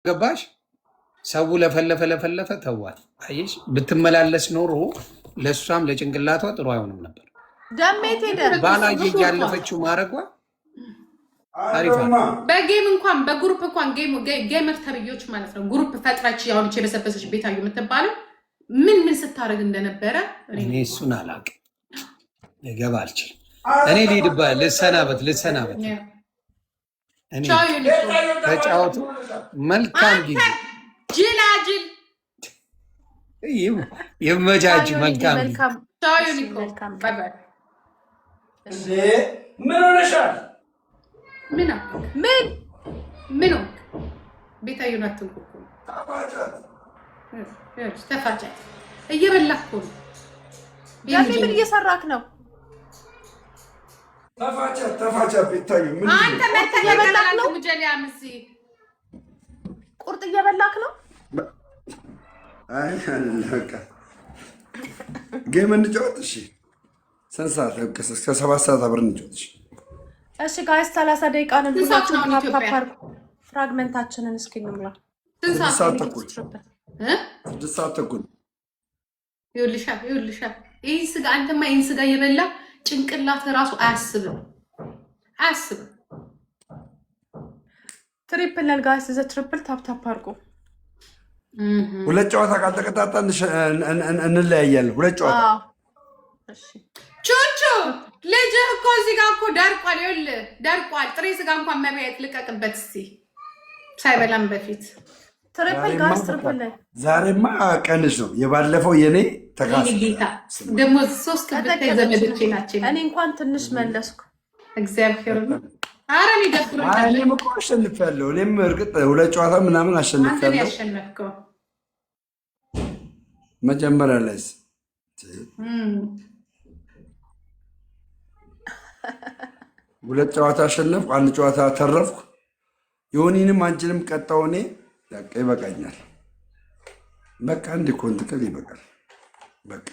ገባሽ? ሰው ለፈለፈ ተዋል። አየሽ፣ ብትመላለስ ኖሮ ለእሷም ለጭንቅላቷ ጥሩ አይሆንም ነበር። ደሜት ሄደ ባላየ ያለፈችው ማድረጓ አሪፍ ነው። በጌም እንኳን በግሩፕ እንኳን ጌመር ተብዮች ማለት ነው። ግሩፕ ፈጥራች ያውንቼ በሰበሰች ቤታዩ የምትባለው ምን ስታደርግ እንደነበረ እኔ እሱን አላውቅም፣ ልገባ አልችልም። እኔ ልሂድባ ልሰናበት እኔ ተጫወቱ። መልካም ጊዜ ጅላጅል ይመቻች። መልካም ምን ሆነሻል? ምን ቤታዩን አትንኩ። ተፋጫት እየበላህ እኮ ነው። ምን እየሰራክ ነው? ተፋጫ ቤታዩ ምን አንተ መተህ እየበላክ ነው? ቁርጥ እየበላክ ነው? አይ አለቀ። ጌም እንጫወት። እሺ ስንት ሰዓት? እስከ 7 ሰዓት አብረን እንጫወት። እሺ ጋይስ 30 ደቂቃ ነው። ሁላችሁም ፍራግመንታችንን እስኪ እንሙላ። ስንት ሰዓት ተኩል? 6 ሰዓት ተኩል። ይኸውልሻ ይሄ ስጋ አንተማ ይሄን ስጋ እየበላ ጭንቅላት ራሱ አያስብም። ትሪፕል ነን ጋይስ፣ ዘ ትሪፕል ታፕ አድርጉ። ሁለት ጨዋታ ካልተቀጣጣን እንለያያለን። ሁለት ጨዋታ። እሺ ቹቹ ልጅህ እኮ እዚህ ጋር እኮ ደርቋል። ይኸውልህ ደርቋል። ጥሬ ስጋ እንኳን መብያት ልቀቅበት እስኪ ሳይበላም በፊት። ትሪፕል ጋይስ ትሪፕል ነን። ዛሬማ ቀንሽ ነው። የባለፈው የኔ ተካስ ደግሞ 3 ብታይ ዘመዶቼ ናቸው። እኔ እንኳን ትንሽ መለስኩ። እግዚአብሔር አረ እኔም እኮ አሸንፊያለሁ። እኔም እርግጥ ሁለት ጨዋታ ምናምን አሸንፊያለሁ። መጀመሪያ ላይስ ሁለት ጨዋታ አሸነፍኩ፣ አንድ ጨዋታ ተረፍኩ። የሆኒንም አንቺንም ቀጣው። እኔ በቃ ይበቃኛል። በቃ አንድ ኮንትክል ይበቃል። በቃ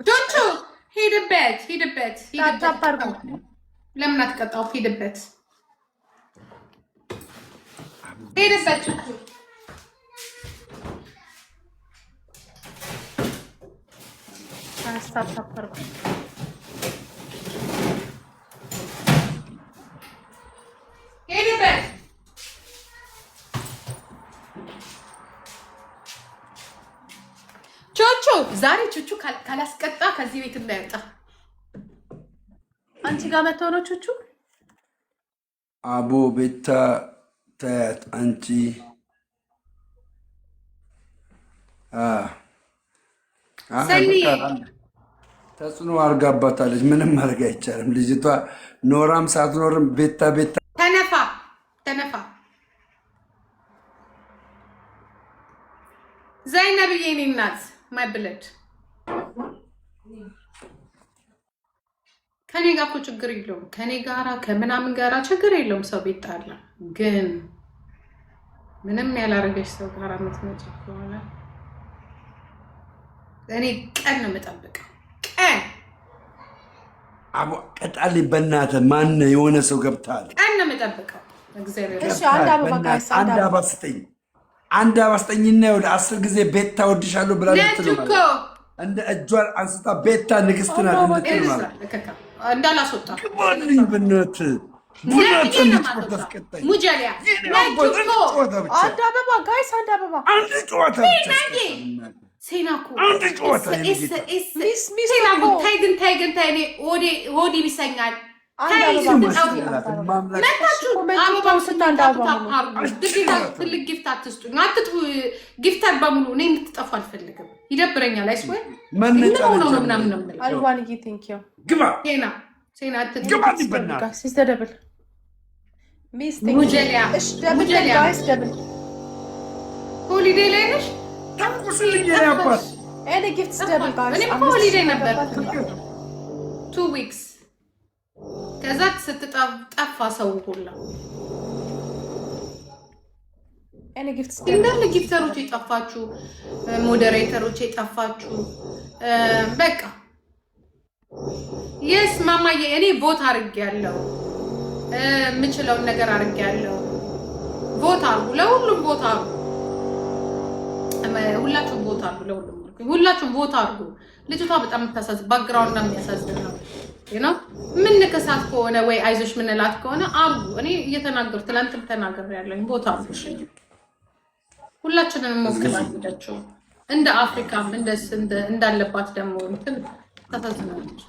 ዶንቹ ሂድበት። ለምን አትቀጣው? ሂድበት። ቹቹ ዛሬ ቹቹ ካላስቀጣ ከዚህ ቤት እንዳይወጣ። አንቺ ጋር መተው ነው ቹቹ። አቦ ቤታ ታያት አንቺ ተጽዕኖ አድርጋባታለች። ምንም ማድረግ አይቻልም። ልጅቷ ኖራም ሳትኖርም ቤታ ተነፋ ዘይነብዬ የኔ እናት ማይ ብለድ ከኔ ጋር እኮ ችግር የለውም። ከኔ ጋራ ከምናምን ጋራ ችግር የለውም። ሰው ቤት ጣላ። ግን ምንም ያላረገች ሰው ጋራ የምትመጪ ከሆነ እኔ ቀን ነው የምጠብቀው። ቀን አቦ ቀጣሊ በእናትህ ማን የሆነ ሰው ገብታል። ቀን ነው የምጠብቀው። እግዚአብሔር እሺ አንድ አበባ ስጠኝና ወደ 10 ጊዜ ቤታ ወድሻለሁ ብላ ልትለው እንደ እጇን አንስታ ቤታ ንግስት ናት እንድትል ማለት እንዳላስወጣ ግባልኝ ብነት ሙጀሊያ አንድ አበባ ጋይስ፣ አንድ አበባ አንድ ጨዋታ ሴናኩ አንድ ጨዋታ ሴናኩ ታይግን እኔ ሆዲ ቢሰኛል። ትልቅ ጊፍት አትስጡኝ። ጊፍተር በሙሉ እኔ እንድትጠፉ አልፈልግም። ይደብረኛል። አይስወይ ሆነው ነው ምናምን ነው ሆሊዴይ ላይ ነሽ? ሆሊዴይ ነበር 2 ዊክስ። ከዛ ስትጠፋ ሰው ሁላ እንዳለ ጊፍተሮች የጠፋችሁ፣ ሞዴሬተሮች የጠፋችሁ በቃ የስ ማማዬ እኔ ቦት አድርጌያለሁ። የምችለውን ነገር አድርጌያለሁ። ቦታ አርጉ፣ ለሁሉም ቦታ አርጉ። ሁላችሁም ቦታ አርጉ፣ ለሁሉም ሁላችሁም ቦታ አርጉ። ልጅቷ በጣም የምታሳዝን ባክግራውንድ የሚያሳዝን ነው። ነው ምን ከሳት ከሆነ ወይ አይዞሽ ምንላት ከሆነ አርጉ። እኔ እየተናገሩ ትላንትም ተናግሬያለሁ። ቦታ አርጉ። ሁላችንንም ሞክላችሁ እንደ አፍሪካም እንዳለባት ደግሞ እንትን ታሳዝናለች።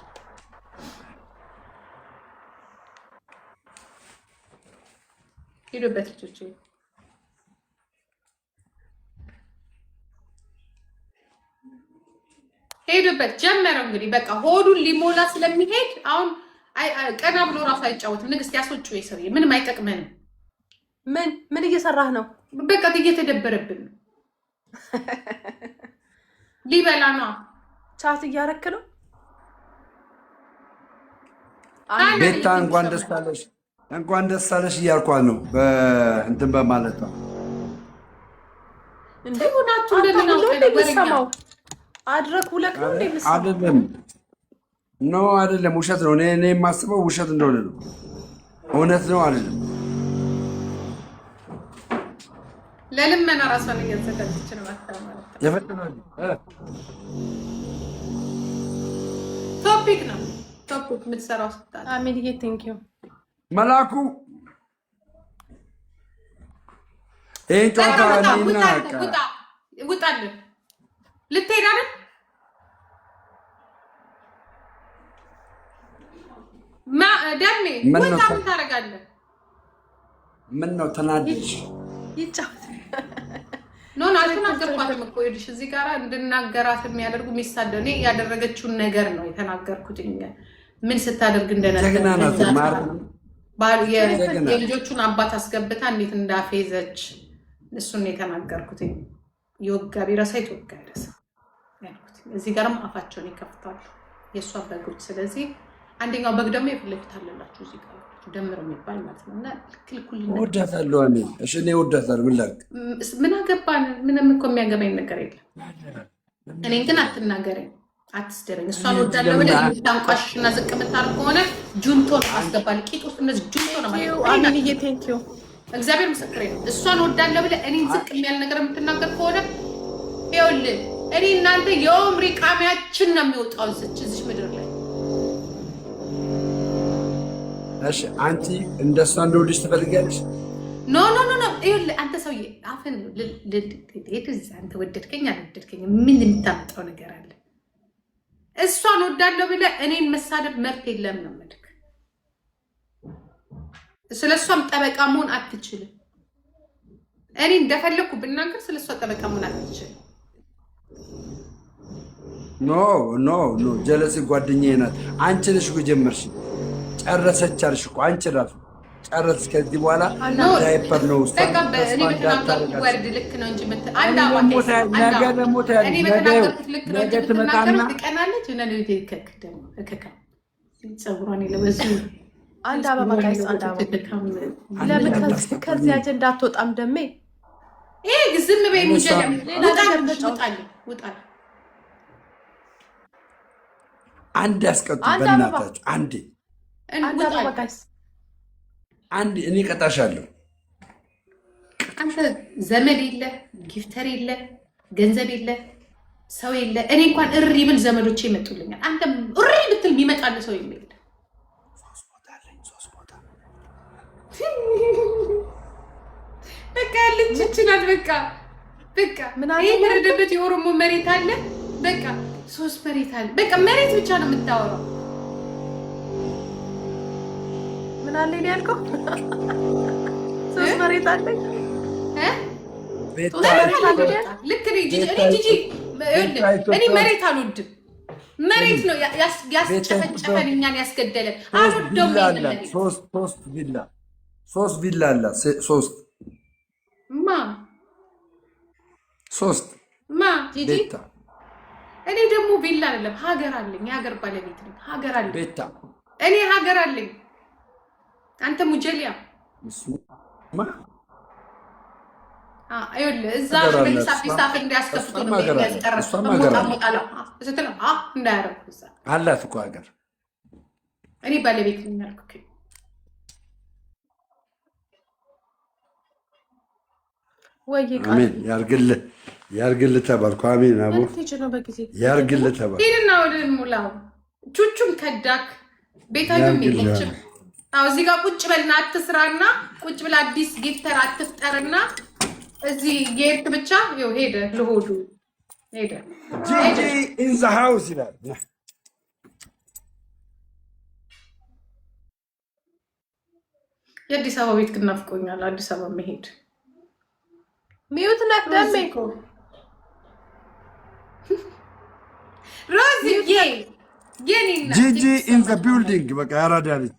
ሄዱበት ልጆች ሄዱበት ጀመረው። እንግዲህ በቃ ሆዱን ሊሞላ ስለሚሄድ አሁን ቀና ብሎ ራሱ አይጫወትም። ንግስት ያስወጪው የሰውዬ ምንም አይጠቅመንም። ምን እየሰራህ ነው? በቃ እየተደበረብን ነው። ሊበላ ነው። ቻት እያረክ ነው። ቤታ እንኳን ደስ አለሽ እንኳን ደስ አለሽ እያልኳት ነው። እንትን በማለት ነው እንዴ ሆናችሁ እንደምናውቀው አድረክ ውለክ ነው እንዴ? አይደለም ነው አይደለም፣ ውሸት ነው። እኔ የማስበው ውሸት እንደሆነ ነው። እውነት ነው አይደለም። ለልመና ራሷን እያዘጋጀች ነው ማለት የፈጠነው ቶፒክ ነው። ቶፒክ የምትሰራው ስታል አሜሊዬ ቴንክ ዩ መላኩ ይሄን ጨዋታ ውጣልን። ልትሄድ አይደል? ደሜ ውጣ። ምን ታደርጋለህ? ምን ነው ተናደድሽ? ይጫወት ኖ አልተናገርኳትም እኮ ይኸውልሽ፣ እዚህ ጋር እንድናገራት የሚያደርጉ የሚሳደው እኔ ያደረገችውን ነገር ነው የተናገርኩት። ምን ስታደርግ እንደነበር የልጆቹን አባት አስገብታ እንዴት እንዳፌዘች እሱን የተናገርኩት። የወጋ ቢረሳ የተወጋ ይረሳ ያልኩት። እዚህ ጋርም አፋቸውን ይከፍታሉ የእሷ በጎች። ስለዚህ አንደኛው በግ ደግሞ የፊት ለፊት አለላችሁ እዚህ ጋር ደምረው የሚባል ማለት ነው። እና ክልኩል እወዳታለሁ እኔ። እሺ እኔ እወዳታለሁ። ምን ላድርግ? ምን አገባን? ምንም እኮ የሚያገባኝ ነገር የለም። እኔን ግን አትናገረኝ፣ አትስደረኝ። እሷን ወዳለሁ ብለህ የምታንቋሽና ዝቅ የምታደርግ ከሆነ ጁንቶን አስገባል። ቂጥ ውስጥ እነዚህ ጁንቶ ነው ማለት ነው። አሜሊዬ ቴንክ ዩ እግዚአብሔር ምስክሬ ነው። እሷን ወዳለሁ ብለህ እኔን ዝቅ የሚያል ነገር የምትናገር ከሆነ ይኸውልህ እኔ እናንተ የኦምሪ ቃሚያችን ነው የሚወጣው እዚች ምድር ላይ። እሺ አንቺ እንደሷ እንደወድሽ ትፈልጊያለሽ? ኖ ይኸውልህ አንተ ሰውዬ አፍን አንተ ወደድከኝ አልወደድከኝ ምን የምታመጣው ነገር አለ? እሷን ወዳለሁ ብለህ እኔን መሳደብ መብት የለም ነው የምልህ። ስለሷም ጠበቃ መሆን አትችልም። እኔ እንደፈለኩ ብናገር ስለሷ ጠበቃ መሆን አትችልም። ኖ ጀለሲ ጓደኛዬ ናት። አንቺ ነሽ እኮ ጀመርሽ። ጨረሰች አልሽ እኮ አንቺ ራሱ ጨረስሽ። ከዚህ በኋላ ዳይፐር ነው ውስጥ ወርድ ልክ ነው እንጂ ነገ ትመጣና ትቀናለች። ፀጉሯን የለበሱ አንድ አበባ ጋይስ፣ አንድ አበባ ለምን ከዚህ አጀንዳ አትወጣም? ደሜ ዝም በይ። ውጣል አንድ ያስቀጡ በእናታችሁ። አንድ አበባ ጋይስ፣ አንድ እኔ ቀጣሻለሁ። አንተ ዘመድ የለ፣ ጊፍተር የለ፣ ገንዘብ የለ፣ ሰው የለ። እኔ እንኳን እሪ ብል ዘመዶቼ ይመጡልኛል። አንተ እሪ ብትል የሚመጣል ሰው የለ። በቃ ያለች ይችላል። በቃ ይሄ የተረደበት የኦሮሞ መሬት አለ። በቃ 3 መሬት አለ። በቃ መሬት ብቻ ነው የምታወራው። ምን አለ ነው ያልከው? 3 መሬት አለ። ልክ ጂጂ እኔ መሬት አልወድም። መሬት ነው ያስጨፈጨፈን እኛን ያስገደለን። አልወደውም። ሶስት ቪላ አለ። ጂጂ እኔ ደግሞ ቪላ አይደለም ሀገር አለኝ። የሀገር ባለቤት ነኝ። ሀገር አለኝ። እኔ ሀገር አለኝ። አንተ ሙጀሊያ ይኸውልህ እዛ ሳፍ እንዲያስከፍቱ ነው ያስቀረው። እንዳያረጉ አላት እኮ ሀገር። እኔ ባለቤት ነኝ አልኩህ። ወይ ቃል አሜን። ያርግልህ ተባልኩ። አሜን። አቦ ልትሄጂ ነው በጊዜ ያርግልህ ተባልኩ። ሂድና ወደ ሙላው ቹቹን ከዳክ ቤታዩም የለችም። አዎ እዚህ ጋር ቁጭ በልና አትስራና ቁጭ ብላ አዲስ ጊፍተር አትፍጠርና እዚህ ጌት ብቻ ይኸው ሄደ ለሆዱ ሄደ። ጂጂ ኢን ዘ ሃውስ ይላል። የአዲስ አበባ ቤት ግን ናፍቆኛል። አዲስ አበባ መሄድ ሚዩት ነክ ደሜ ሮዚ የኔና ጂጂ ኢን ዘ ቢልዲንግ በቃ ያራዳልኝ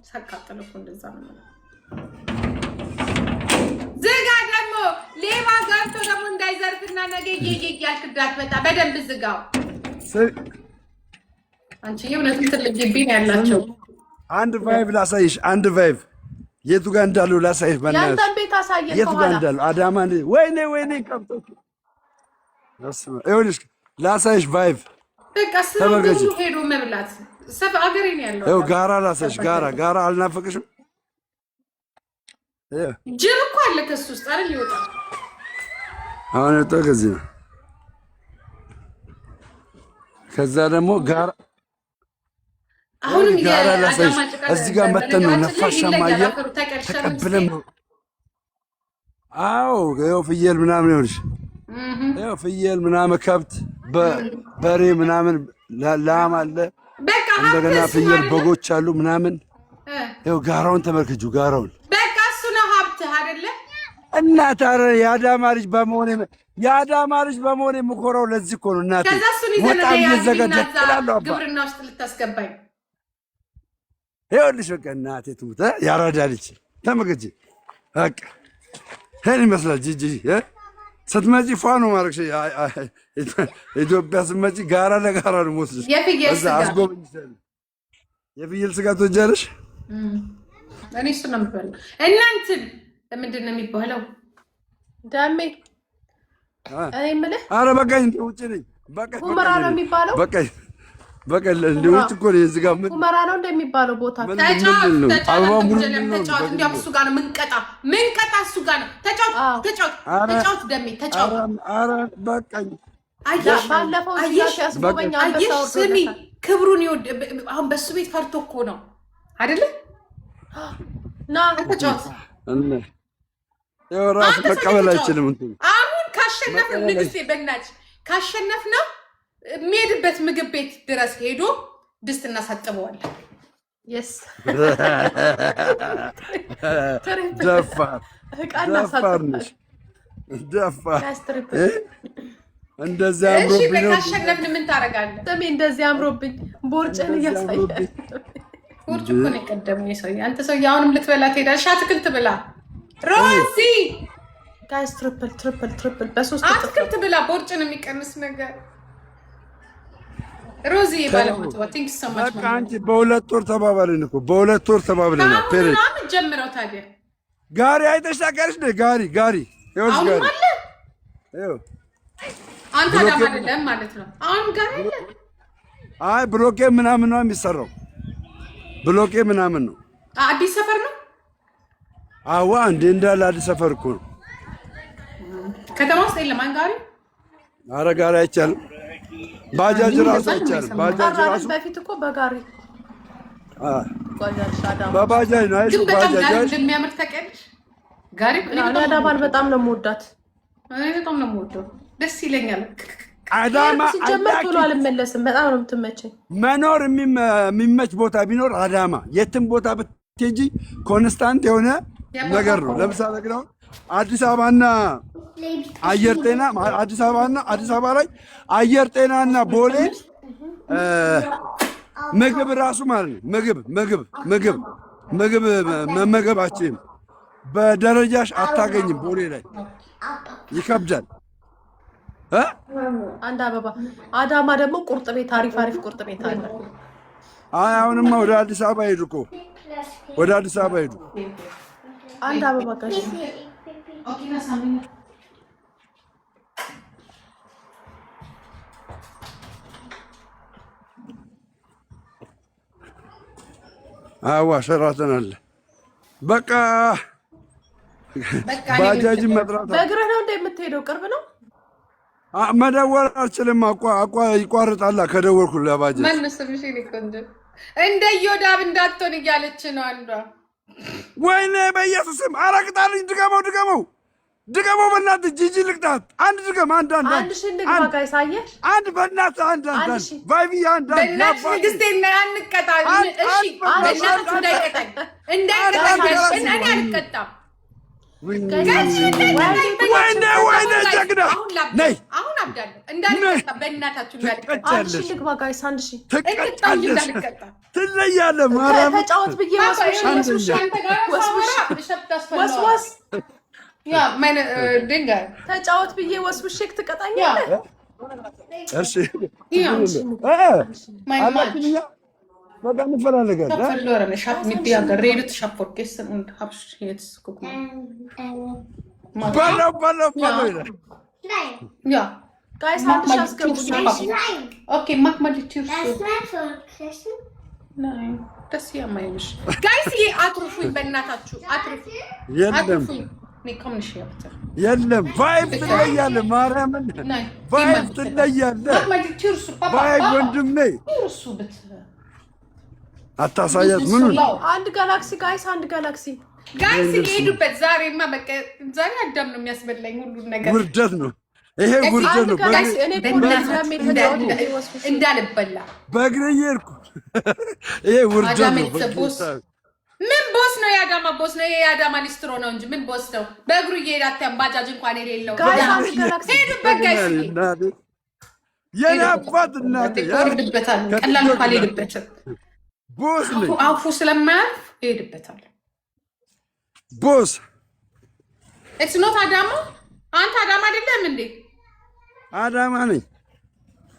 ሳቃጥል እኮ እንደዛ ነው። ዝጋ ደግሞ ሌባ ገብቶ ደግሞ እንዳይዘርፍና ነገ ያልክ እንዳትመጣ በደንብ ዝጋው። አንቺ የእውነት ትልቅ ግቢ ነው ያላቸው። አንድ ቫይቭ ላሳይሽ። አንድ ቫይቭ የቱ ጋር እንዳሉ ላሳይሽ። በእናትሽ ያንተን ቤት አሳየን። የቱ ጋር እንዳሉ አዳማ። ወይኔ ቀብጦ ይኸውልሽ ላሳይሽ ቫይቭ በቃ ስለዚህ ሄዶ መብላት ሰፍ አገሬ ነው ያለው። ይኸው ጋራ ላሳይሽ። ጋራ አልናፈቅሽም? ጅብ እኮ አለ ከሱ ውስጥ አይደል ይወጣል። አሁን የወጣው ከዚህ ነው። ከዛ ደግሞ ጋራ አሁንም ጋራ ላሳይሽ። እዚህ ጋር መተን ነው ነፋሻማ አየር ተቀብለን ነው። አዎ ይኸው ፍየል ምናምን ይኸውልሽ፣ ይኸው ፍየል ምናምን ከብት በሬ ምናምን ላም አለ። እንደገና ፍየል በጎች አሉ ምናምን። ይኸው ጋራውን ተመልክጁ። ጋራውን በቃ እሱ ነው ሀብትህ አይደለ? እና ታዲያ የአዳማ ልጅ በመሆኔ የምኮራው ለዚህ እኮ ነው እናቴ። ወጣ እየዘጋጀት እላለሁ። አባ ግብርና ውስጥ ልታስገባኝ ይኸውልሽ በቃ እናቴ ትሙት ያራዳ ልጅ ተመልከጂ። በቃ ይሄን ይመስላል ጂጂ ስትመጪ ፏ ነው ማድረግሽ። ኢትዮጵያ ስትመጪ ጋራ ለጋራ ነው የምወስድሽ። የፍየል ስጋ ትወጃለሽ? እኔ እሱ ነው የምበላው። እናንተን ምንድን ነው የሚባለው? ዳሜ እኔ የምልህ ኧረ በቃኝ፣ እንደ ውጭ ነኝ። ሁመራ ነው የሚባለው? በቃኝ እንደ ውጭ እኮ ነኝ። እዚህ ጋር ምን ሁመራ ነው እንደሚባለው ቦታ ተጫወት። እንዲያውም እሱ ጋር ነው ምንቀጣ እሱ ጋር ነው። ተጫወት ደሜ ተጫወት። ኧረ በቃኝ። ባለፈው ሲያስጎበኝ አንበሳው ስሚ ክብሩን አሁን በሱ ቤት ፈርቶ እኮ ነው አይደለ? ና ተጫወት። ይኸው እራሱ መቀበል አይችልም። አሁን ካሸነፍነው ንግስቴ በእናትሽ ካሸነፍነው የሚሄድበት ምግብ ቤት ድረስ ሄዶ ድስት እናሳጥበዋለን። ደፋር ነሽ ደፋር። እንደዚህ አምሮብኝ ነው። ካሸነፍን ምን ታደርጋለህ? ስሜ እንደዚህ አምሮብኝ ቦርጭን እያሳያል። ቦርጭ እኮ ነው የቀደመው የሰውዬ። አንተ ሰውዬ አሁንም ልትበላ ትሄዳለሽ። አትክልት ብላ ሮዚ። ጋይስ ትሪፕል በሶስት አትክልት ብላ ቦርጭን የሚቀንስ ነገር ሮዚ ባለሞት ቲንክ ሶ ማች በቃ አንቺ በሁለት ወር ተባባልን እኮ በሁለት ወር ተባብለናል። ፔሬድ አሁን ጀምረው ታዲያ ጋሪ አይተሽ ታውቂያለሽ? ጋሪ ይኸውልሽ ጋሪ ይኸው አንተ አዳማ አይደለም ማለት ነው። አሁን ጋር አለ። አይ ብሎኬ ምናምን ነው የሚሰራው። ብሎኬ ምናምን ነው። አዲስ ሰፈር ነው። አዋ እንደ እንዳለ አዲስ ሰፈር እኮ ነው። ከተማ ውስጥ የለም አንጋሪ። ኧረ ጋሪ አይቻልም። ባጃጅ ራሱ አይቻልም። ባጃጅ ራሱ በፊት እኮ በጋሪ በባጃጅ ነው። አይሽ ባጃጅ እንደሚያምር ታውቂያለሽ? ጋሪ አዳማን በጣም ነው የምወዳት። እኔ በጣም ነው የምወደው። ደስ ይለኛል። አዳማ ሲጀመር ቶሎ አልመለስም። በጣም ነው የምትመቸኝ። መኖር የሚመች ቦታ ቢኖር አዳማ፣ የትም ቦታ ብትሄጂ ኮንስታንት የሆነ ነገር ነው። ለምሳሌ ግን አሁን አዲስ አበባና አየር ጤና አዲስ አበባ ላይ አየር ጤናና ቦሌ ምግብ ራሱ ማለት ነው ምግብ መመገባችን በደረጃሽ አታገኝም። ቦሌ ላይ ይከብዳል። አንድ አበባ አዳማ ደግሞ ቁርጥ ቤት አሪፍ ቁርጥ ቤት አለ። አይ አሁንማ ወደ አዲስ አበባ ሄዱ እኮ ወደ አዲስ አበባ ሄዱ። አንድ አበባ ጋሽ አዋ ሸራተን አለ። በቃ ባጃጅ መጥራት በእግርህ ነው እንደምትሄደው? ቅርብ ነው። መደወል አልችልም። ይቋርጣላ ከደወልኩ ለባጃጅ ማንስብሽ ልቆንጆ እንደ ዮዳብ እንዳትሆን እያለች ነው አንዷ። ወይኔ በኢየሱስም አረቅጣልኝ። ድገመው በእናትህ ጂጂ ልቅጣት። አንድ ድገም። አንድ ሺህ እንግባ ጋይስ። አየሽ አንድ በእናትህ አንድ ቫይቪ አንድ በእናትህ ንግስቴና አንቀጣ። እሺ በእናትህ እንዳይቀጣኝ እኔ አልቀጣም። ወይኔ ጀግና ነይ። አሁን አብዳለሁ እንዳልቀጣ በእናታችሁ እንዳልቀጣ። አንድ ሺህ እንግባ ጋይስ። አንድ ሺህ እንዳልቀጣ ትለያለህ። ማርያም ተጫወት ብዬ ወስወስ ያ ማይነ ድንጋይ ተጫወት ብዬ ወስውሽክ ትቀጣኛለህ። እሺ አላችሁኛ በቃ እንፈላለጋለን። verloren. Ich habe mit dir geredet, ich habe vergessen und habe jetzt guck mal. Ballo. Ja. Guys, okay, mach mal die Tür zu. Nein, das hier meine ich. Guys, hier atrufuኝ በእናታችሁ አትሩፉኝ። ኮም ንሽ ያብተ የለም ቫይብ ትለያለህ። ማርያምን ቫይብ ትለያለህ። ቫይብ ወንድሜ አታሳያት። ምኑን አንድ ጋላክሲ ጋይስ፣ አንድ ጋላክሲ የሄዱበት ዛሬማ በቃ ዛሬ አዳም ነው የሚያስበላኝ ሁሉን ነገር። ውርደት ነው ይሄ፣ ውርደት ነው። እንዳልበላ በእግሬ እየሄድኩ ይሄ ውርደት ነው። ምን ቦስ ነው? የአዳማ ቦስ ነው። የአዳማ ሊስትሮ ነው እንጂ ምን ቦስ ነው? በእግሩ እየሄዳት ባጃጅ እንኳን የሌለው ሄዱበት ጋይስ። የኔ አባት እናቴ ይወርድበታል። ቀላል እንኳን ሄድበትም ቦስ ነኝ። አፉ ስለማያልፍ ይሄድበታል። ቦስ እስ ኖት አዳማ። አንተ አዳማ አይደለም እንዴ? አዳማ ነኝ።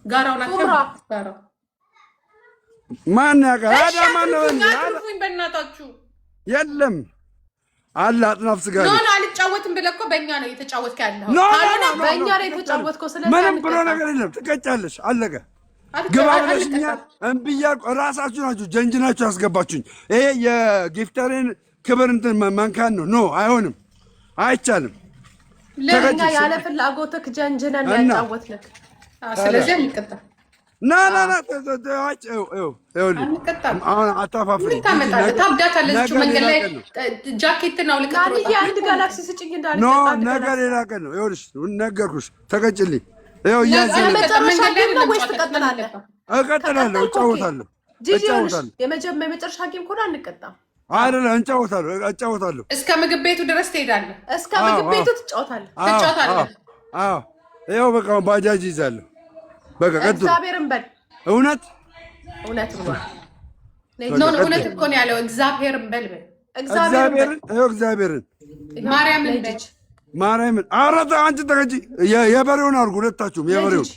ጋራው ናቸው። ጋራው ማን ያውቃል? አዳማ ነው እንዴ? አትሩፉኝ በእናታችሁ። የለም አለ አጥናፍ ስጋ ኖ አልጫወትም ብለህ እኮ በእኛ ነው የተጫወትክ ያለው። በእኛ ነው የተጫወትከው። ስለዚህ ምንም ብሎ ነገር የለም። ትቀጫለሽ። አለቀ። ግባ ብለሽኛል። እምቢ እያልኩ እራሳችሁ ናችሁ ጀንጅናችሁ ያስገባችሁኝ። ይሄ የጊፍተሬን ክብር እንትን መንካን ነው። ኖ አይሆንም፣ አይቻልም። ለኛ ያለ ፍላጎትክ ጀንጅነን ያጫወትልክ። ስለዚህ አንቀጣ ና አሁን አታፋፍሪ። ታብዳታለህ። መንገድ ላይ ጃኬት ነው ልቀጥሮ አንድ ጋላክሲ ስጭኝ እንዳለ ነገር ሌላ ቀን ነው። ይኸውልሽ ነገርኩሽ። ተቀጭልኝ። ይኸው መጨረሻ ጌም ነው ወይስ ትቀጥላለህ? እቀጥላለሁ፣ እጫወታለሁ። የመጨረሻ ጌም ከሆነ አንቀጣም አይደለ? እጫወታለሁ። እስከ ምግብ ቤቱ ድረስ ትሄዳለህ። እስከ ምግብ ቤቱ ትጫወታለህ። አዎ ይኸው በቃ ባጃጅ ይዛለሁ። በቃ ቀጥሉ። እግዚአብሔርን በል። እውነት እውነት እኮ ነው ያለው። እግዚአብሔርን በል በል። እግዚአብሔርን ማርያምን አረታ አንቺ ተቀጪ። የበሬውን አድርጉ ሁለታችሁም። የበሬውን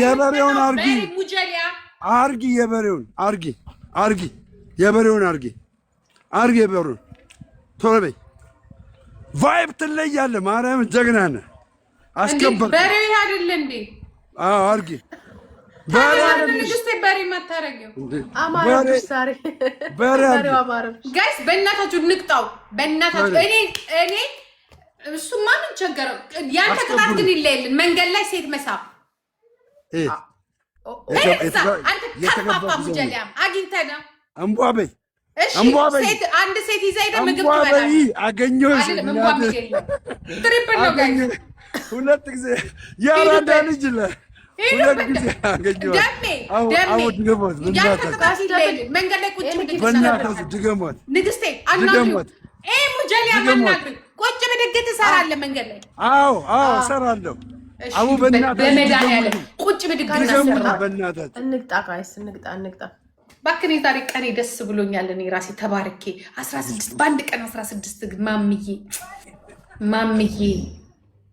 የበሬውን አርጊ የበሬውን የበሬውን ቶሎ በይ። ቫይብ ትለያለህ። ማርያምን ጀግና ነህ። አስከበር በሬ አይደለ እንዴ? አዎ አርጊ። በሬ ንግስቴ በሬ ማታረጊው አማራጭ ሳሪ በሬው ጋይስ በእናታችሁ ንቅጣው። በእናታችሁ እኔ እሱ ማን ቸገረው? ያንተ ቅጣት ግን ይለየልን። መንገድ ላይ ሴት መሳብ አንተ ከፋፋ ሙጀሊያም አግኝተና እንቧ በይ። ሴት አንድ ሴት ይዛ ሄደ ምግብ ትበላለች። አገኘሁሽ። ትሪፕል ነው ጋይስ። ሁለት ጊዜ ያራዳ ልጅ ሁለት ጊዜ አገኘኋት። መንገድ ላይ ቁጭ ድገሟት ንግስቴ። ሙጀሊያ መናግር ቁጭ ብድግ ትሰራለህ መንገድ ላይ። አዎ እሰራለሁ። አቡ በመድኃኒዓለም ቁጭ ብድግ በእናታችሁ እንቅጣ ጋይስ፣ እንቅጣ። ባክኔ ዛሬ ቀኔ ደስ ብሎኛል። እኔ ራሴ ተባርኬ 16 በአንድ ቀን 16 ማምዬ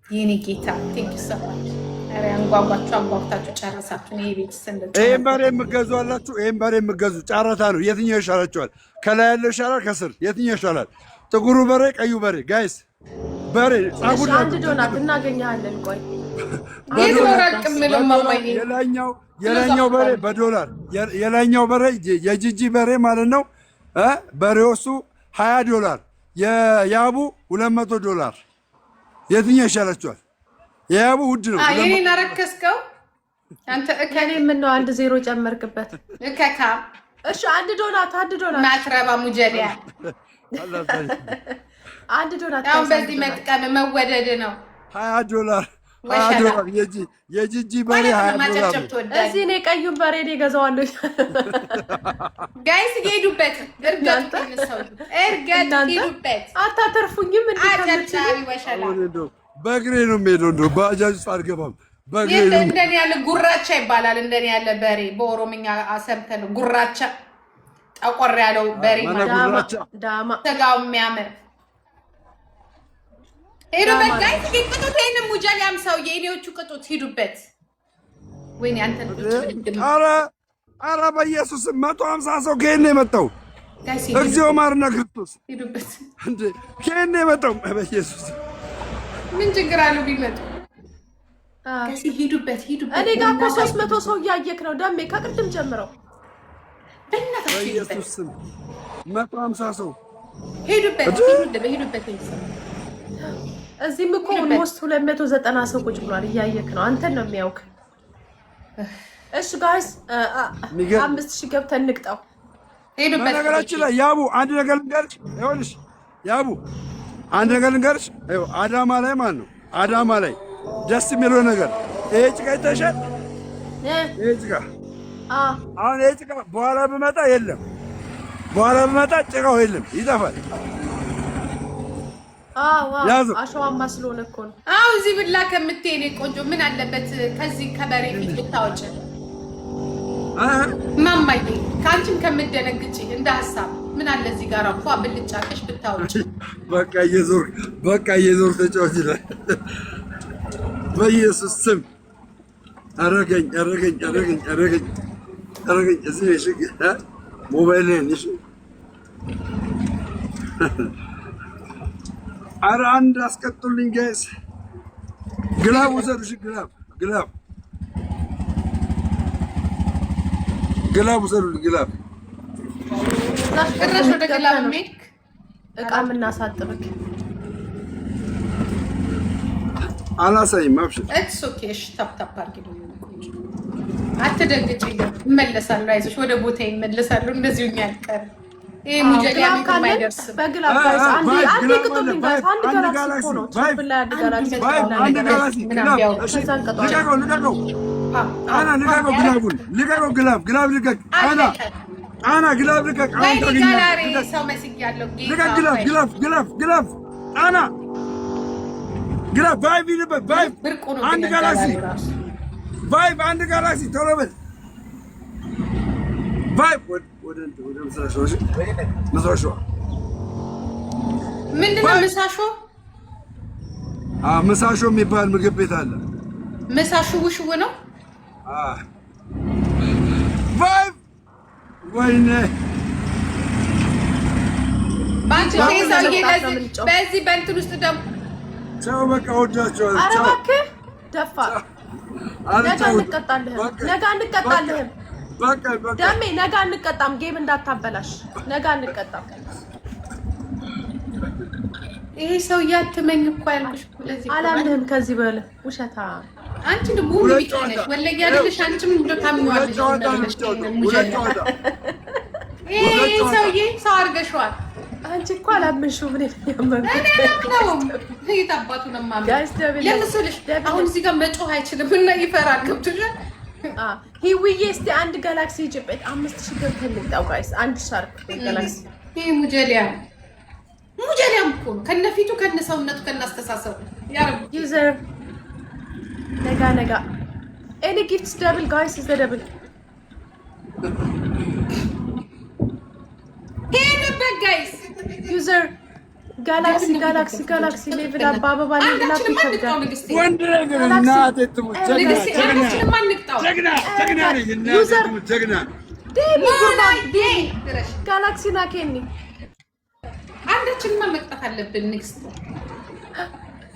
የኔ ጌታ ቴንክ ዩ ሶ ማች። አረ አንጓጓችሁ ጨረሳችሁ። እኔ ቤት ሰንደል ይሄን በሬ የምትገዙ አላችሁ። ይሄን በሬ የምትገዙ ጨረታ ነው። የትኛው ይሻላችኋል? ከላይ ያለው ይሻላል? ከስር የትኛው ይሻላል? ጥቁሩ በሬ፣ ቀዩ በሬ? ጋይስ በሬ ጻጉር አንድ ዶናት እናገኛለን። ቆይ የላኛው በሬ በዶላር የላኛው በሬ የጂጂ በሬ ማለት ነው። በሬው እሱ $20 የያቡ $200 የትኛው ይሻላችኋል? የያቡ ውድ ነው። የኔን አረከስከው አንተ እከሌ ምን ነው 1 0 ጨመርክበት እከካ። እሺ $1 $1 ማትረባ ሙጀሊያ $1 አሁን በዚህ መጥቀም መወደድ ነው። $20 የጂጂ በሬ $20 እዚህ ነው ቀዩን በሬ ነው ገዛዋለሁ። ጋይስ ሄዱበት እርገጥ ሄዱበት አታተርፉኝም እንዴ? አጨብጫቢ ወሸላ በእግሬ ነው የምሄደው። እንደው ባጃጅ ውስጥ አልገባም። በእግሬ ነው። እንደኔ ያለ ጉራቻ ይባላል። እንደኔ ያለ በሬ በኦሮምኛ አሰምተን ጉራቻ ጠቆር ያለው በሬ ማለት ዳማ ተጋው የሚያምር ሄዱበት ጋይስ ሂዱበት። ይሄንን ሙጀሊያም ሰውዬ የኔዎቹ ቅጡት ሂዱበት። ወይኔ አንተ ኧረ በኢየሱስ 150 ሰው ከየት ነው የመጣው? እግዚኦ ማርና ክርስቶስ ሂዱበት እንዴ! ከየት ነው የመጣው? በኢየሱስ ምን ችግር አለው ቢመጡ? ሂዱበት ሂዱበት። እኔ ጋር እኮ 300 ሰው እያየክ ነው ደሜ ከቅድም ጀምረው። በኢየሱስ ስም 150 ሰው ሄዱበት ሄዱበት። እዚህም እኮ ኦልሞስት 290 ሰው ቁጭ ብሏል እያየክ ነው። አንተን ነው የሚያውክ። እሺ ጋይስ 5000 ገብተን እንቅጣው። ሄዱበት። በነገራችን ላይ ያቡ አንድ ነገር ልንገርሽ፣ ይኸውልሽ ያቡ አንድ ነገር ልንገርሽ፣ ይኸው አዳማ ላይ ማለት ነው አዳማ ላይ ደስ የሚለው ነገር ይሄ ጭቃ ይታሻል። ይሄ ጭቃ አሁን ይሄ ጭቃ በኋላ ብመጣ የለም፣ በኋላ ብመጣ ጭቃው የለም፣ ይጠፋል። አሸዋማ ስለሆነ እኮ ነው። እዚህ ብላ ከምትሄድ ቆንጆ ምን አለበት ከዚህ ከበሬ ፊት ብታወጭ ማማዬ፣ ከአንቺም ከምትደነግጪ እንደ ሀሳብ ምን አለ እዚህ ጋር እንኳ ብልጫቀሽ ብታወጭ። በቃ እየዞር ተጫወች ይላል። በኢየሱስ ስም አረገኝ። እዚህ ነሽ ሞባይል ነሽ። ኧረ አንድ አስቀጡልኝ ጋይስ። ግላብ ውሰዱ። እሺ ግላብ ውሰዱ። ግላብ እረሽ ወደ ግላብ ሜክ እቃ የምናሳጥብክ አላሳይም። አብሽር እትስ ኦኬ። እሺ ታፕ አድርጊ። አትደንግጪ። እመለሳለሁ። አይዞሽ ወደ ቦታ ይመለሳሉ። እንደዚሁ ያልቀር ይሄ ሙጀሊያ ማይደርስ በግላብ ጋይስ አንዴ ቅጡልኝ ጋይስ። አንድ ጋላክሲ እኮ ነው ትሪፕል አንድ ጋላክሲ አንድ ጋላክሲ ግላብ። እሺ ልቀቀው። አና ልቀቀው። ግላቡን ልቀቀው። ግላብ ልቀቅ። አና ግላብ ልቀቅ። አሁን ታገኛለህ። ሰው መስያለሁ። ልቀቅ። ግላብ አና ግላብ ቫይብ ይልበት። ቫይብ አንድ ጋላክሲ ቫይብ አንድ ጋላክሲ ቶሎ በል ቫይብ ወደ ምሳሾ ምንድን ነው ምሳሾ? ምሳሾ የሚባል ምግብ ቤት አለ። ምሳሹ ውሽው ነው። ቫይብ ወይኔ ባንቺ ሰውዬ በዚህ በእንትን ውስጥ ደግሞ ቻው በቃ ወዳቸዋል። ኧረ እባክህ ደፋር። ነገ እንቀጣልህም። ደሜ ነገ እንቀጣም። ጌም እንዳታበላሽ። ነገ እንቀጣም። ይሄ ሰው ያትመኝ እኮ ያልኩሽ እኮ ለዚህ አላልህም። ከዚህ በለ ውሸታ። አንቺ ደግሞ ሙሉ ነሽ ወለጋ አይደለሽ? አንቺም እንደው ታምኛለሽ። ይሄ ሰውዬ ሰው አድርገሽዋል። አንቺ እኮ አላመንሽውም። ምን ያመንኩት ነው የታባቱ ነው ማለት ለምስልሽ። አሁን እዚህ ጋር መጮህ አይችልም እና ይፈራል። ገብቶሻል? ሂዊዬ እስቲ አንድ ጋላክሲ ኢትዮጵያ 5000 ገብተን ልቅጣው ጋይስ። አንድ ሻርክ ጋላክሲ። ይሄ ሙጀሊያም እኮ ነው ከነፊቱ ከነሰውነቱ ከነአስተሳሰቡ ያረብ ዩዘር ነጋ ኤኒ ጊፍትስ ደብል ጋይስ ኢዝ ደብል ሄደበት ጋይስ ዩዘር ጋላክሲ ሌቭል አፕ አበባ ሌቭል አፕ ይከብዳል። ወንድ ነገር እናቴ ትሙት ጀግና ጋላክሲ ናኬኒ አንዳችንማ መቅጣት አለብን። ንግስት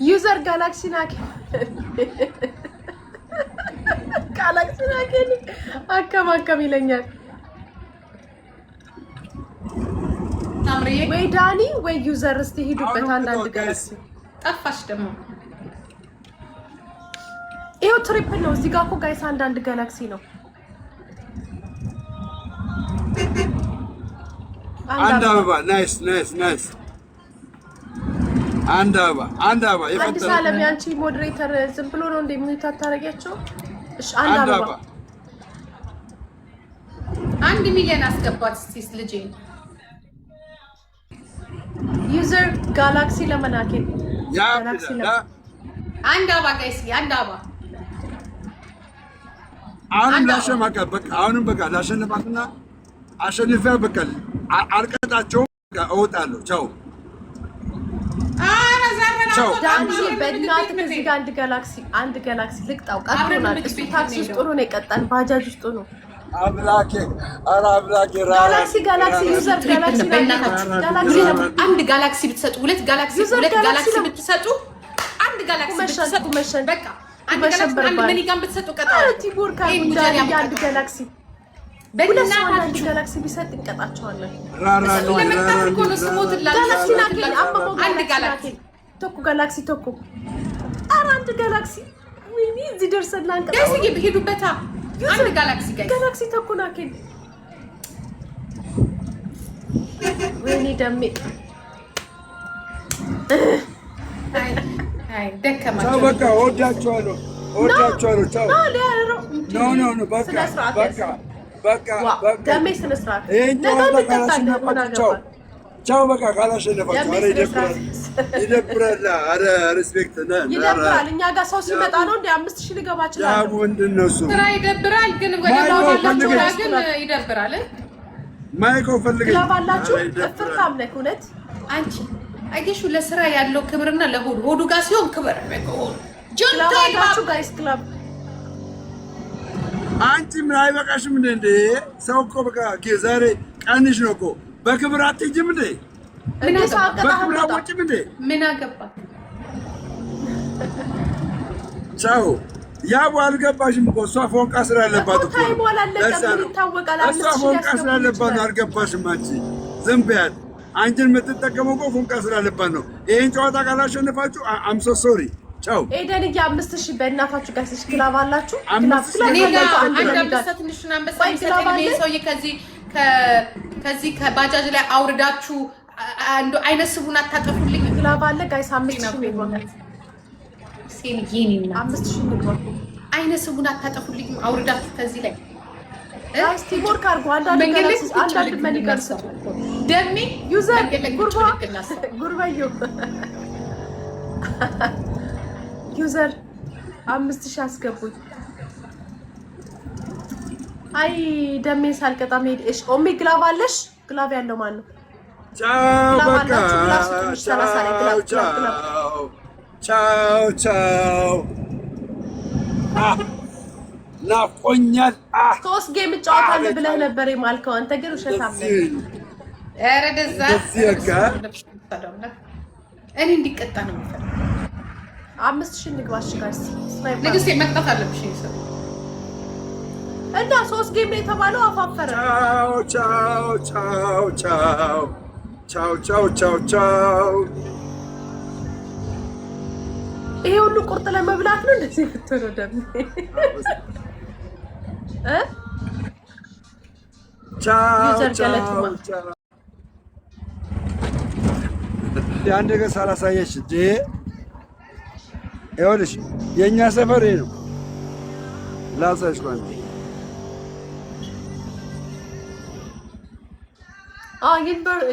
ዩዘር ጋላክሲ ናኬኒ አከም ይለኛል። ማርዬ ወይ ዳኒ ወይ ዩዘር እስቲ ሄዱበት አንዳንድ ጋላክሲ ጠፋሽ ደግሞ ይኸው ትሪፕል ነው እዚህ ጋር እኮ ጋይስ አንዳንድ ጋላክሲ ነው አንድ አበባ ናይስ አንድ አበባ አዲስ ዓለም ያንቺ ሞዴሬተር ዝም ብሎ ነው እንደሚዩት አታረጋቸው እሺ አንድ አበባ 1 ሚሊዮን አስገባት እስቲ ልጄ ዩዘር ጋላክሲ ለመናኬ ጋላክሲ አንድ አበባ ጋይስ አንድ አበባ አሁንም በቃ ላሸንፋትና አሸንፊያ በቃ አልቀጣቸውም እወጣለሁ ቻው ዳኒ በእናትህ እዚህ ጋር አንድ ጋላክሲ ልቅጣው ቀጥሮናል እሱ ታክሲ ውስጥ ሆኖ ነው የቀጣን ባጃጅ ውስጥ ሆኖ አምላኬ ጋላክሲ ዩዘር ጋላክሲ አንድ ጋላክሲ ብትሰጡ ሁለት ጋላክሲ ብትሰጡ አንድ ጋላክሲ ብትሰጡ በቃ አንድ መኒጋን ብትሰጡ ቀጣው ቲቦር ካርዳኒ አንድ ጋላክሲ በእናታችሁ ጋላክሲ ቢሰጥ እንቀጣቸዋለን አንድ ጋላክሲ ተኩ ጋላክሲ ተኩ አንድ ጋላክሲ ወይኔ እዚህ ደርሰን ላንቀጣው ጋይስ ይሄዱበታ አንድ ጋላክሲ ጋላክሲ ተኩ ናከኝ ወይኔ ደሜ አይ ደከማችሁ በቃ ወዳችኋለሁ ቻው ኖ በቃ ደሜ ስነ ስርዓት ቻው በቃ ካላሸነፋችሁ ይደብራል ኧረ ሪስፔክት ይደብራል እኛ ጋር ሰው ሲመጣ ነው እንደ 5000 ልገባ ይችላል ያ ምንድን ነው እሱ ስራ ይደብራል ግን ወደ ባላችሁ ግን ይደብራል ማይኮ ፈልገኝ ግላባላችሁ ፍርታም ነክ እውነት አንቺ አይገሹ ለስራ ያለው ክብርና ለሆዱ ጋር ሲሆን ክብር ግላባላችሁ ጋይስ ክላብ አንቺ ምን አይበቃሽም እንዴ ሰው እኮ በቃ ዛሬ ቀንሽ ነው እኮ በክብር አትሄጂም እንዴ ምን በክብር አትወጪም እንዴ ምን አገባ ቻው ያው አልገባሽም እኮ እሷ ፎንቃ ስራ ያለባት እኮ እሷ ፎንቃ ስራ ያለባት አልገባሽም አንቺ ዝም በያት አንቺን የምትጠቀመው እኮ ፎንቃ ስራ ያለባት ነው ይሄን ጨዋታ ካላሸነፋችሁ አም ሶ ሶሪ ቻው ኤደን ያ 5000 በእናታችሁ ጋይስ ክላብ አላችሁ ከዚህ ከባጃጅ ላይ አውርዳችሁ አንዱ አይነ ስቡን አታጠፉልኝ ክላብ አለ ጋይስ 5000 ነው ሴንጂኒና 5000 ነው አይነ ስቡን አታጠፉልኝ አውርዳችሁ ከዚህ ላይ ጋይስ ቲቦር ካርጎ አንዳንድ መኒ ጋርስ ደሚ ዩዘር ጉርባዮ ዩዘር 5000 አስገቡኝ አይ ደሜ ሳልቀጣ ሄድ እሺ ኦሚ ግላብ አለሽ ግላብ ያለው ማን ነው ቻው በቃ ቻው ናፍቆኛል ሶስት ጌም እጫወታለሁ ብለህ ነበር የማልከው አንተ ግን ውሸታም ነህ ኧረ ደዛ እኔ እንዲቀጣ ነው የምፈልገው 5000 ንግባሽ ጋይስ ንግስቴ መቅጣት አለብሽ ይሰው እና ሶስት ጌም ነው የተባለው አፋፈረ ቻው ይሄ ሁሉ ቁርጥ ለመብላት ነው እንደዚህ ፍትሮ ደም ቻው አንድ ነገር ሳላሳየሽ ይኸውልሽ የእኛ ሰፈር ነው ላሳይሽ ማለት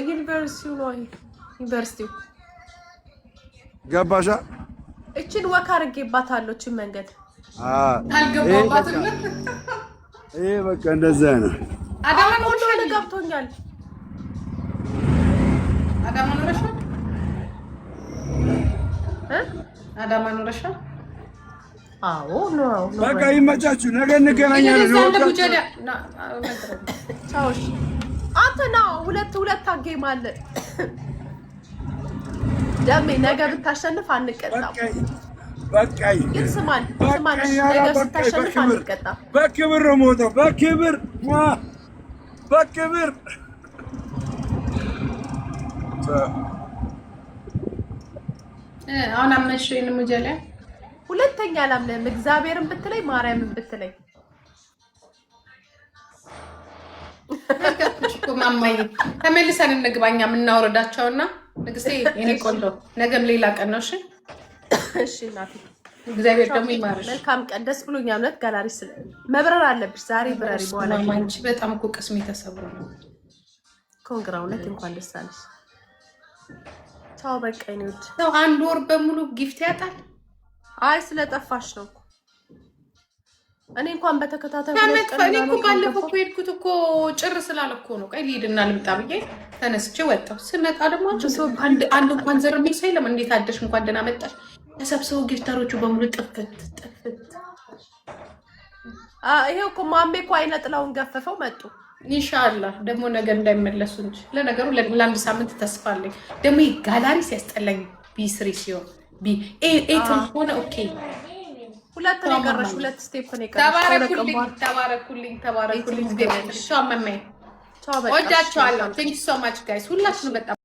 ዩኒቨርሲቲው ነው ዩኒቨርሲቲው ገባሻ እችን ወካ አድርጌባታለሁ እችን መንገድ አልገባባትም ይሄ በቃ እንደዛ ነው አዳማ ነው ገብቶኛል አዳማ ነው አዳማ ኖረሻል? አዎ ነው። በቃ ይመቻችሁ፣ ነገ እንገናኛለን። ቻውሽ አንተ ነው ሁለት አጌም አለ ደሜ ነገ ብታሸንፍ አንቀጣም። በቃኝ ግን ስማን ነገ ብታሸንፍ አንቀጣም። በክብር ነው የምወጣው፣ በክብር አሁን አመሽ ወይን ሙጀለ ሁለተኛ አላምንም። እግዚአብሔርን ብትለይ ማርያምን ብትለይ ማማዬ ተመልሰን እንግባኛ የምናወረዳቸውና ንግስቴ የኔ ቆንጆ ነገም ሌላ ቀን ነው። እሺ እሺ እናቴ እግዚአብሔር ደግሞ ይማርሽ። መልካም ቀን። ደስ ብሎኛል። እውነት ጋላሪ መብረር አለብሽ ዛሬ ብረሪ። በኋላ አንቺ በጣም እኮ ቅስሜ ተሰብሮ ነው። ኮንግራ እውነት እንኳን ደስ አለሽ። ቻው በቃ ነው። ሰው አንድ ወር በሙሉ ጊፍት ያጣል። አይ ስለጠፋሽ ነው እኮ እኔ እንኳን በተከታታይ እኔ እኮ ባለፈው እኮ ሄድኩት እኮ ጭር ስላለ እኮ ነው። ቆይ ልሂድና ልምጣ ብዬ ተነስቼ ወጣሁ። ስመጣ ደግሞ አንድ እንኳን ዘር የሚል ሰው የለም። እንዴት አደርሽ እንኳን ደህና መጣሽ ተሰብስበው ጊፍተሮቹ በሙሉ ጥፍት። ይሄው እኮ ማሜ እኮ አይነ ጥላውን ገፈፈው መጡ። ኢንሻአላህ ደግሞ ነገ እንዳይመለሱ እንጂ ለነገሩ ለአንድ ሳምንት ተስፋ አለኝ። ደግሞ ጋላሪ ሲያስጠላኝ ቢ3 ሲሆን ቢ8 ሆነ ኦኬ። ሁለት ነው የቀረሽ፣ ሁለት ስቴፕ ነው የቀረሽ። ተባረኩልኝ። ቻው ማማዬ፣ ወዳችኋለሁ። ቴንክ ዩ ሶ ማች ጋይስ ሁላችሁንም በጣም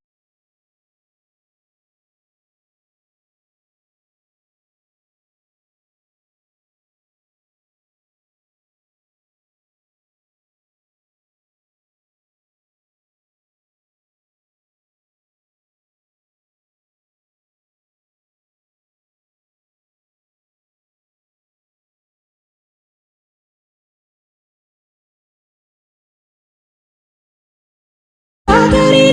Agari